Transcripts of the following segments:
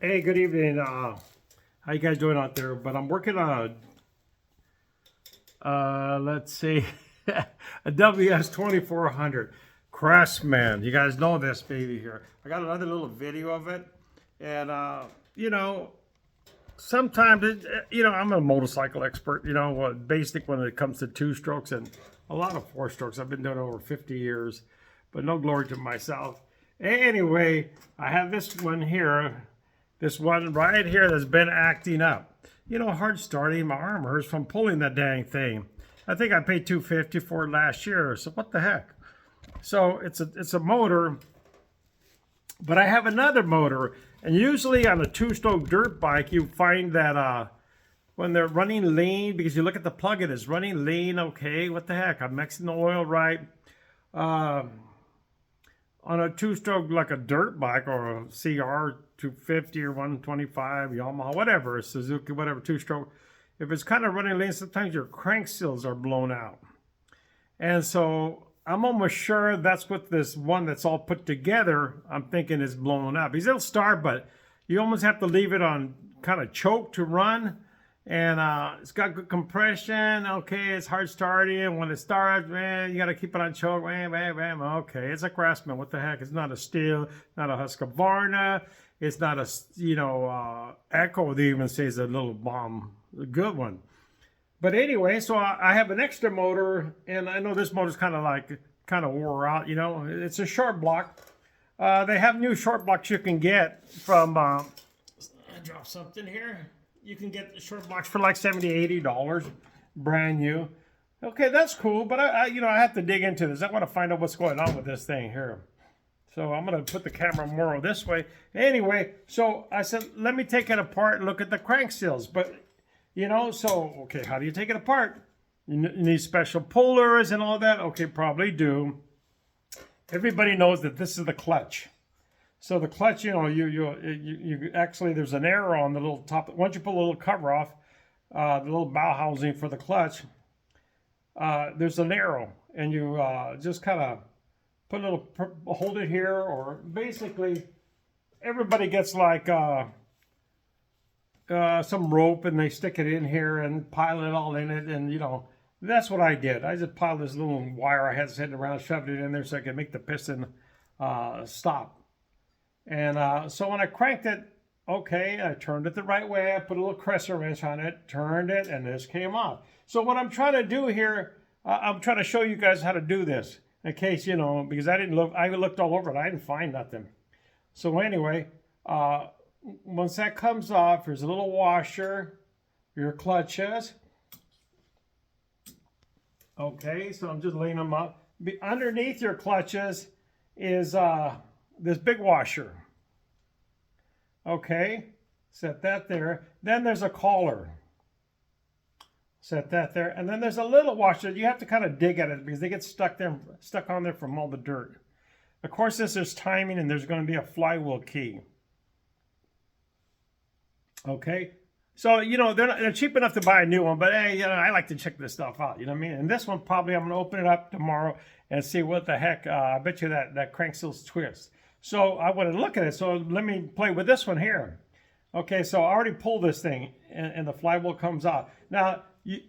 Hey, good evening. How you guys doing out there? But I'm working on let's see, a WS 2400 Craftsman. You guys know this baby here. I got another little video of it, and you know, sometimes I'm a motorcycle expert. Basic when it comes to two strokes and a lot of four strokes. I've been doing it over 50 years, but no glory to myself. Anyway, I have this one here. This one right here that's been acting up. Hard starting. My arm hurts from pulling that dang thing. I think I paid $250 for it last year. So what the heck? So it's a motor, but I have another motor. And usually on a two-stroke dirt bike, you find that when they're running lean, because you look at the plug, it is running lean. Okay, what the heck? I'm mixing the oil right. On a two-stroke, like a dirt bike or a CR 250 or 125, Yamaha, whatever, Suzuki, whatever, two-stroke, if it's kind of running lean, sometimes your crank seals are blown out. And so I'm almost sure that's what this one that's all put together, I'm thinking is blown out. Because it'll start, but you almost have to leave it on kind of choke to run. And it's got good compression. Okay, it's hard starting. When it starts, man, you got to keep it on choke. Bam, bam, bam. Okay, it's a Craftsman. What the heck? It's not a Steel, not a Husqvarna. It's not a, Echo. They even say it's a little bomb, a good one. But anyway, so I have an extra motor, and I know this motor's kind of wore out. It's a short block. They have new short blocks you can get from. I dropped something here. You can get the short blocks for like $70, $80, brand new. Okay, that's cool, but I have to dig into this. I want to find out what's going on with this thing here. So I'm going to put the camera more this way. Anyway, so I said, let me take it apart and look at the crank seals. But, okay, how do you take it apart? You need special pullers and all that? Okay, probably do. Everybody knows that this is the clutch. So the clutch, you actually, there's an arrow on the little top. Once you pull a little cover off, the little bow housing for the clutch, there's an arrow, and you just kind of put a little, hold it here, or basically, everybody gets like some rope, and they stick it in here and pile it all in it, and that's what I did. I just piled this little wire I had sitting around, shoved it in there so I could make the piston stop. And so when I cranked it, okay, I turned it the right way. I put a little crescent wrench on it, turned it, and this came off. So what I'm trying to do here, I'm trying to show you guys how to do this. In case, because I looked all over it. I didn't find nothing. So anyway, once that comes off, there's a little washer, your clutches. Okay, so I'm just laying them up. Underneath your clutches is this big washer. Okay, set that there. Then there's a collar. Set that there. And then there's a little washer. You have to kind of dig at it because they get stuck on there from all the dirt. Of course, this is timing, and there's going to be a flywheel key. Okay, so they're cheap enough to buy a new one, but hey, I like to check this stuff out. You know what I mean? And this one probably I'm going to open it up tomorrow and see what the heck. I bet you that crank seal's twist. So I want to look at it. So let me play with this one here. Okay, so I already pulled this thing, and the flywheel comes out. Now, you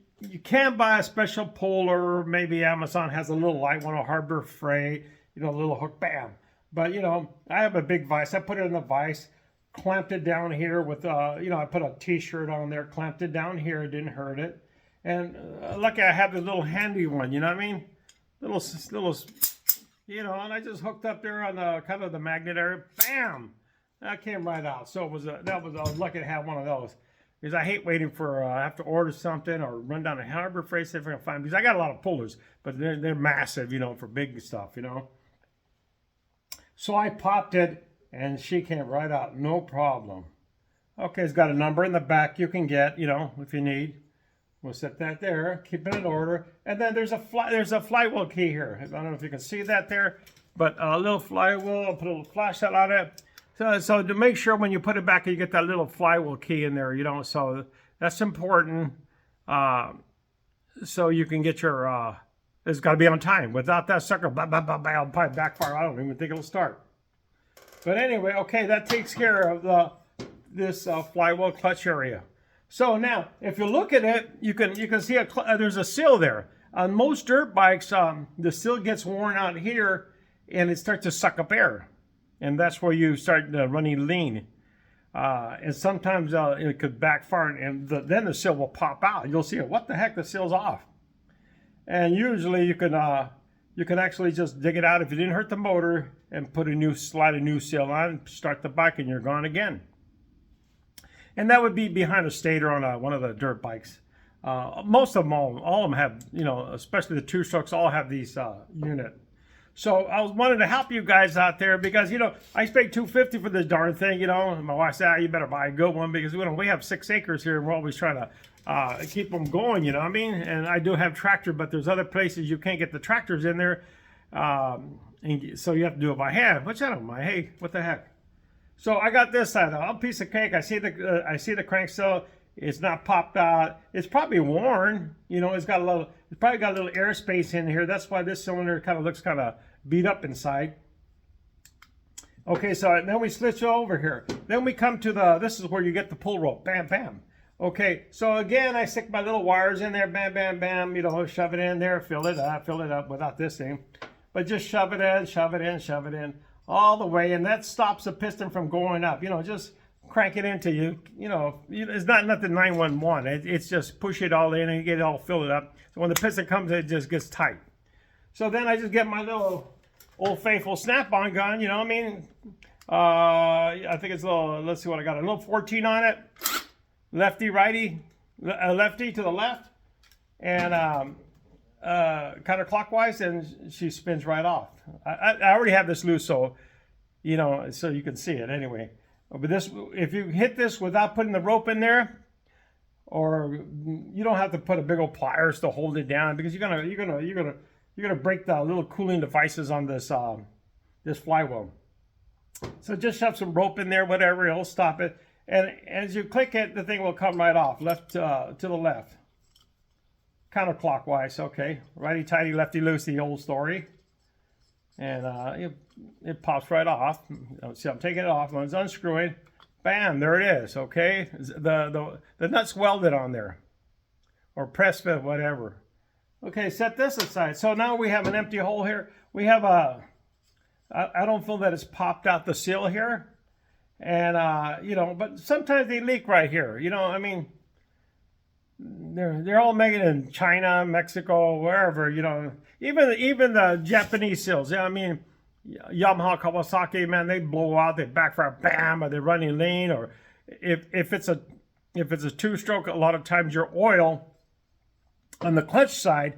can buy a special puller. Maybe Amazon has a little light one, a Harbor Freight, a little hook, bam. But, I have a big vise. I put it in the vise, clamped it down here with, I put a T-shirt on there, clamped it down here. It didn't hurt it. And lucky I have the little handy one, you know what I mean? Little, and I just hooked up there on the kind of the magnet area. Bam! That came right out. So I was lucky to have one of those. Because I hate waiting for, I have to order something or run down to Harbor Freight, see if I can find them. Because I got a lot of pullers, but they're massive, for big stuff, So I popped it, and she came right out, no problem. Okay, it's got a number in the back you can get, if you need. We'll set that there, keep it in order. And then there's a flywheel key here. I don't know if you can see that there, but a little flywheel, I'll put a little flashlight on it. So to make sure when you put it back, you get that little flywheel key in there, so that's important. So you can get your, it's got to be on time. Without that sucker, blah, blah, blah, blah, it'll probably backfire. I don't even think it'll start. But anyway, okay, that takes care of this flywheel clutch area. So now, if you look at it, you can see there's a seal there. On most dirt bikes, the seal gets worn out here, and it starts to suck up air, and that's where you start running lean. And sometimes it could backfire, and then the seal will pop out. You'll see it. What the heck? The seal's off. And usually you can actually just dig it out if you didn't hurt the motor, and put slide a new seal on, start the bike, and you're gone again. And that would be behind a stator on one of the dirt bikes. Most of them, all of them have, especially the two-strokes, all have these unit. So I wanted to help you guys out there because, I paid $250 for this darn thing, My wife said, you better buy a good one because, we have 6 acres here and we're always trying to keep them going, you know what I mean? And I do have tractor, but there's other places you can't get the tractors in there. And so you have to do it by hand, which I don't mind. Hey, what the heck? So I got this side, a piece of cake. I see the crank seal. It's not popped out. It's probably worn. It's probably got a little airspace in here. That's why this cylinder looks kind of beat up inside. Okay, so then we switch over here. Then we come to this is where you get the pull rope. Bam, bam. Okay, so again, I stick my little wires in there. Bam, bam, bam. Shove it in there, fill it up without this thing. But just shove it in, shove it in, shove it in. All the way, and that stops the piston from going up. Just crank it into you. It's not nothing 911. It's just push it all in and you get it all filled up. So when the piston comes, it just gets tight. So then I just get my little old faithful snap-on gun. I think it's a little. Let's see what I got. A little 14 on it. Lefty, righty, lefty to the left, and counterclockwise, and she spins right off. I already have this loose, so so you can see it anyway. But this, if you hit this without putting the rope in there, or you don't have to put a big old pliers to hold it down because you're gonna break the little cooling devices on this this flywheel. So just shove some rope in there, whatever, it'll stop it. And as you click it, the thing will come right off, left to the left. Counterclockwise, okay. Righty tighty, lefty loosey, the old story. And it pops right off. See, I'm taking it off. When it's unscrewing, bam, there it is. Okay, the nut's welded on there, or press fit, whatever. Okay, set this aside. So now we have an empty hole here. We have I don't feel that it's popped out the seal here, and but sometimes they leak right here. I mean. They're all made in China, Mexico, wherever, Even the Japanese seals. I mean, Yamaha, Kawasaki, man, they blow out, they backfire, bam, or they're running lean. Or if it's a two-stroke, a lot of times your oil on the clutch side,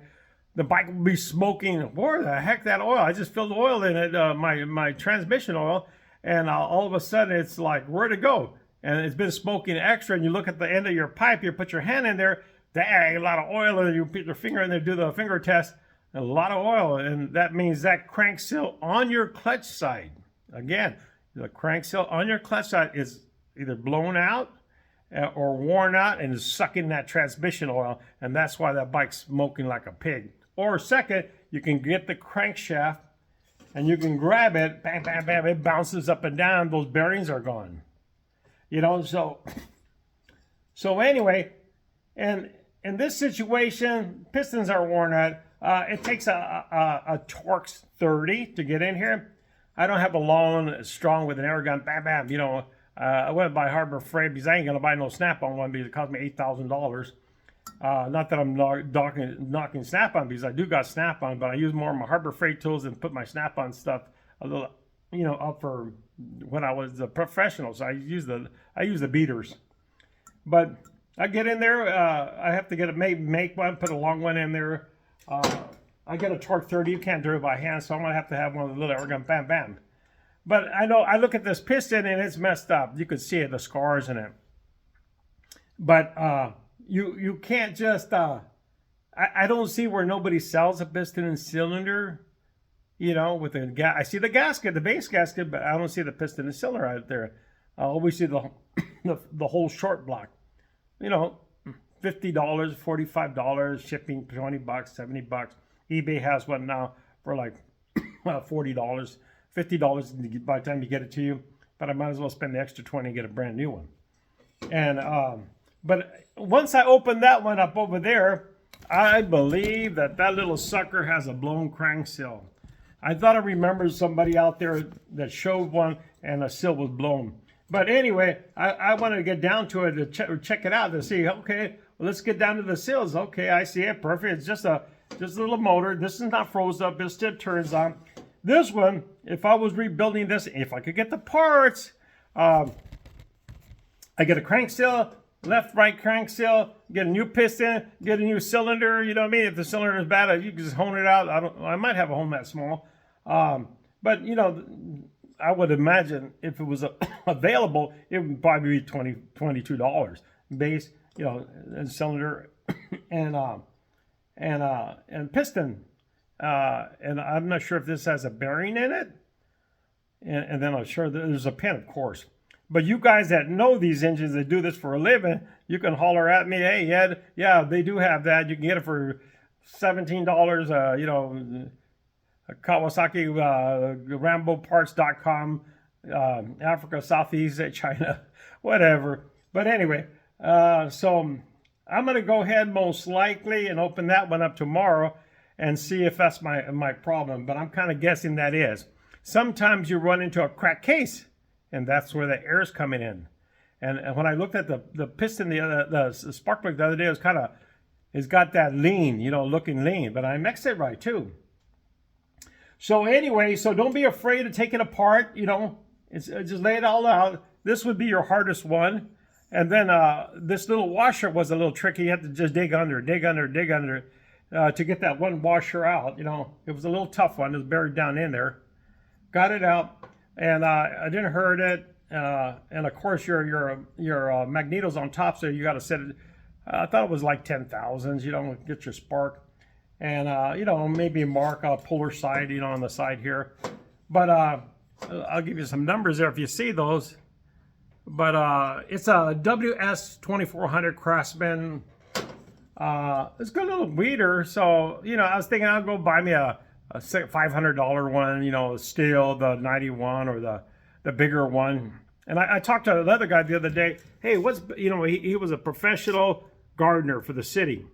the bike will be smoking. Where the heck that oil? I just filled oil in it, my transmission oil, and all of a sudden it's like, where'd it go? And it's been smoking extra, and you look at the end of your pipe, you put your hand in there, dang, a lot of oil, and you put your finger in there, do the finger test, a lot of oil, and that means that crank seal on your clutch side, again, the crank seal on your clutch side is either blown out or worn out and is sucking that transmission oil, and that's why that bike's smoking like a pig. Or second, you can get the crankshaft, and you can grab it, bam, bam, bam, it bounces up and down, those bearings are gone. So anyway, and in this situation, pistons are worn out. It takes a Torx 30 to get in here. I don't have a long, strong with an air gun, bam, bam. I went by Harbor Freight because I ain't gonna buy no Snap-on one because it cost me $8,000. Not that I'm knocking Snap-on because I do got Snap-on, but I use more of my Harbor Freight tools and put my Snap-on stuff a little, up for when I was a professional. So I use the beaters. But I get in there. I have to get make one, put a long one in there. I get a Torx 30. You can't do it by hand, so I'm gonna have to have one of the little air gun, bam, bam. But I look at this piston and it's messed up. You can see it, the scars in it. But you can't just. I don't see where nobody sells a piston and cylinder. With a I see the gasket, the base gasket, but I don't see the piston and cylinder out there. I always see the whole short block. $50, $45, shipping $20, $70. eBay has one now for like $40, $50 by the time you get it to you. But I might as well spend the extra $20 and get a brand new one. And but once I open that one up over there, I believe that that little sucker has a blown crank seal. I thought I remembered somebody out there that showed one and a seal was blown. But anyway, I wanted to get down to it to check it out to see, okay, well, let's get down to the seals. Okay, I see it, perfect. It's just a little motor. This is not froze up, it still turns on. This one, if I was rebuilding this, if I could get the parts, I get a crank seal, left, right crank seal, get a new piston, get a new cylinder, you know what I mean? If the cylinder is bad, you can just hone it out. I might have a hone that small. But, you know, I would imagine if it was available, it would probably be $22 base, you know, and cylinder and piston. And I'm not sure if this has a bearing in it. And then I'm sure there's a pin, of course. But you guys that know these engines, that do this for a living, you can holler at me, hey, Ed, yeah, they do have that. You can get it for $17, you know, Kawasaki, RamboParts.com, Africa, Southeast, China, whatever. But anyway, so I'm going to go ahead most likely and open that one up tomorrow and see if that's my problem. But I'm kind of guessing that is. Sometimes you run into a cracked case, and that's where the air is coming in. And when I looked at the piston, the spark plug the other day, it was kind of, it's got that lean, you know, looking lean. But I mixed it right too. So anyway, so don't be afraid to take it apart, you know, just lay it all out. This would be your hardest one. And then this little washer was a little tricky. You have to just dig under to get that one washer out. You know, it was a little tough one. It was buried down in there. Got it out, and I didn't hurt it. And of course, your magneto's on top, so you got to set it. I thought it was like 10,000s. You know, get your spark. And, you know, maybe mark a puller side, you know, on the side here. But I'll give you some numbers there if you see those. But it's a WS 2400 Craftsman. It's got a little weeder. So, you know, I was thinking I'll go buy me a $500 one, you know, steel, the 91 or the bigger one. And I talked to another guy the other day. Hey, you know, he was a professional gardener for the city.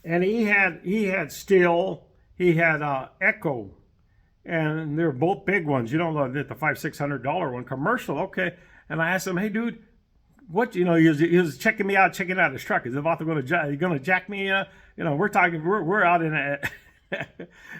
And he had steel, he had Echo, and they were both big ones. You know, the $500-600 one, commercial, okay. And I asked him, hey, dude, what, you know, he was checking out his truck. Is about to go to, you going to jack me? You know, we're out in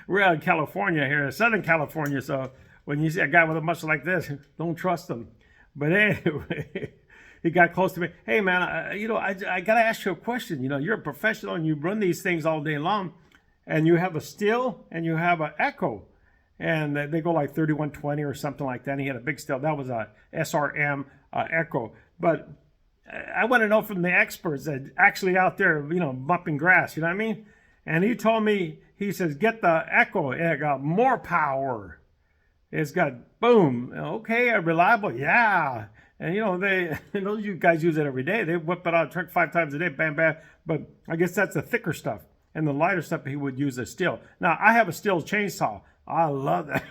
we're out in California here, Southern California. So when you see a guy with a muscle like this, don't trust him. But anyway. He got close to me. Hey, man, you know, I got to ask you a question. You know, you're a professional and you run these things all day long. And you have a steel and you have an Echo. And they go like 3120 or something like that. And he had a big steel. That was a SRM Echo. But I want to know from the experts that actually out there, you know, bumping grass. You know what I mean? And he told me, he says, get the Echo. It got more power. It's got, boom. Okay, reliable. Yeah. And, you know, those you guys use it every day. They whip it out of the truck 5 times a day, bam, bam. But I guess that's the thicker stuff. And the lighter stuff he would use as steel. Now, I have a steel chainsaw. I love that.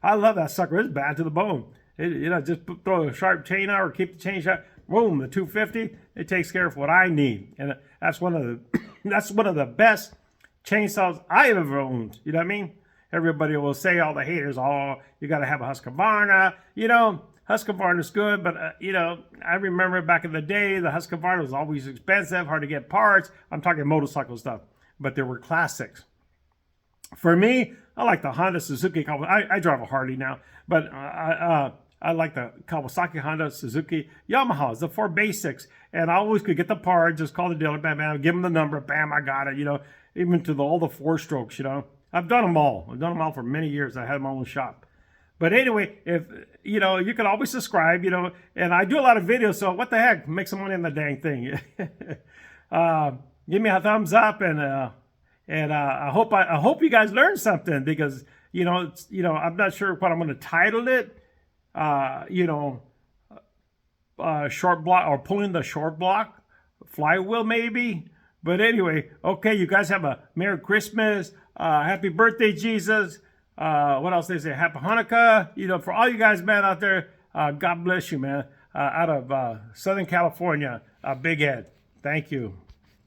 I love that sucker. It's bad to the bone. You know, just throw a sharp chain out or keep the chain sharp. Boom, the 250, it takes care of what I need. And that's one of the best chainsaws I ever owned. You know what I mean? Everybody will say, all the haters, oh, you got to have a Husqvarna. You know, Husqvarna is good, but, you know, I remember back in the day, the Husqvarna was always expensive, hard to get parts. I'm talking motorcycle stuff, but there were classics. For me, I like the Honda, Suzuki. I drive a Harley now, but I like the Kawasaki, Honda, Suzuki, Yamahas, the 4 basics. And I always could get the part, just call the dealer, bam, bam, give them the number, bam, I got it, you know, even to all the 4-strokes, you know. I've done them all. I've done them all for many years. I had my own shop. But anyway, if, you know, you can always subscribe, you know, and I do a lot of videos, so what the heck, make some money on the dang thing. Give me a thumbs up, and I hope you guys learned something, because, you know, I'm not sure what I'm going to title it, you know, short block, or pulling the short block, flywheel maybe. But anyway, okay, you guys have a Merry Christmas, Happy Birthday, Jesus. What else they say? Happy Hanukkah. You know, for all you guys, man, out there, God bless you, man. out of Southern California, Big Ed. Thank you.